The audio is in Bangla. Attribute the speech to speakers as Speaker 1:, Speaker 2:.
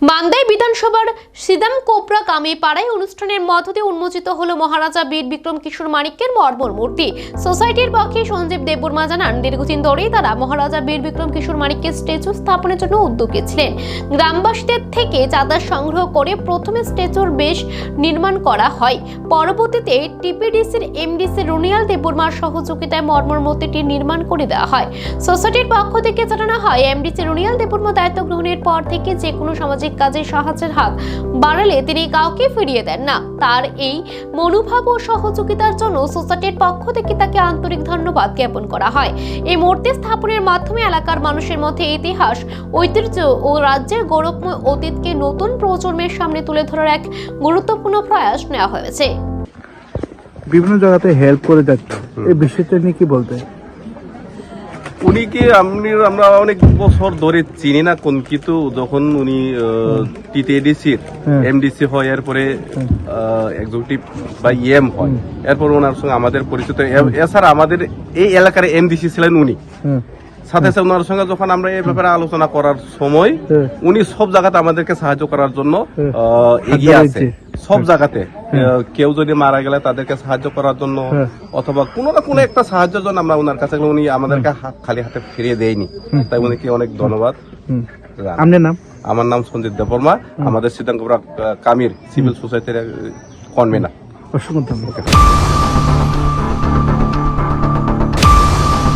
Speaker 1: মান্দাই বিধানসভার সিদাম কোবরা কামে পাড়ায় অনুষ্ঠানের মধ্য দিয়ে উন্মোচিত হলো মহারাজা বীর বিক্রম কিশোর মানিক্যের মর্মর মূর্তি। সোসাইটির পক্ষে সঞ্জীব দেববর্মা জানান, দীর্ঘদিন ধরেই তারা মহারাজা বীর বিক্রম কিশোর মানিক্যের স্ট্যাচু স্থাপনের জন্য উদ্যোগী ছিলেন। গ্রামবাসীদের থেকে চাঁদা সংগ্রহ করে প্রথমে স্ট্যাচুর বেশ নির্মাণ করা হয়। পরবর্তীতে টিপিডিসির এমডিসি রুনিয়াল দেববর্মার সহযোগিতায় মর্মর মূর্তিটি নির্মাণ করে দেওয়া হয়। সোসাইটির পক্ষ থেকে জানানো হয়, এমডিসি রুনিয়াল দেববর্মা দায়িত্ব গ্রহণের পর থেকে যে কোনো সামাজিক কাজে সাহায্যের হাত বাড়ালে তিনি কাউকে ফিরিয়ে দেন না। তার এই মনোভাব ও সহযোগিতার জন্য সোসাইটির পক্ষ থেকে তাকে আন্তরিক ধন্যবাদ জ্ঞাপন করা হয়। এই মূর্তি স্থাপনের মাধ্যমে এলাকার মানুষের মধ্যে ইতিহাস, ঐতিহ্য ও রাজ্যের গৌরবময় অতীতকে নতুন প্রজন্মের সামনে তুলে ধরার এক গুরুত্বপূর্ণ প্রয়াস নেওয়া হয়েছে।
Speaker 2: বিভিন্ন জায়গাতে হেল্প করে যাচ্ছে, এই বিষয়টা নিয়ে কি বলতে?
Speaker 3: উনিকে আমরা অনেক বছর ধরে চিনি না কোন, কিন্তু যখন উনি টিটিএডিসির এমডিসি হয়, এরপরে এক্সিকিউটিভ বা ইএম হয়, এরপর ওনার সঙ্গে আমাদের পরিচিত। এছাড়া আমাদের এই এলাকার এমডিসি ছিলেন উনি। সাথে সাথে ওনার সঙ্গে যখন আমরা এই ব্যাপারে আলোচনা করার সময় উনি সব জায়গাতে আমাদেরকে সাহায্য করার জন্য এগিয়ে আছে। সব জায়গাতে কেউ যদি মারা গেলে তাদেরকে সাহায্য করার জন্য, অথবা কোনো না কোনো একটা সাহায্যের জন্য আমরা ওনার কাছে, উনি আমাদেরকে খালি হাতে ফিরিয়ে দেয়নি। তাই উনিকে অনেক ধন্যবাদ।
Speaker 2: আপনার নাম?
Speaker 3: আমার নাম সঞ্জিত দেববর্মা, আমাদের সিদাম কোবরা কামির সিভিল সোসাইটির কনভেনার।
Speaker 2: অসংখ্য ধন্যবাদ।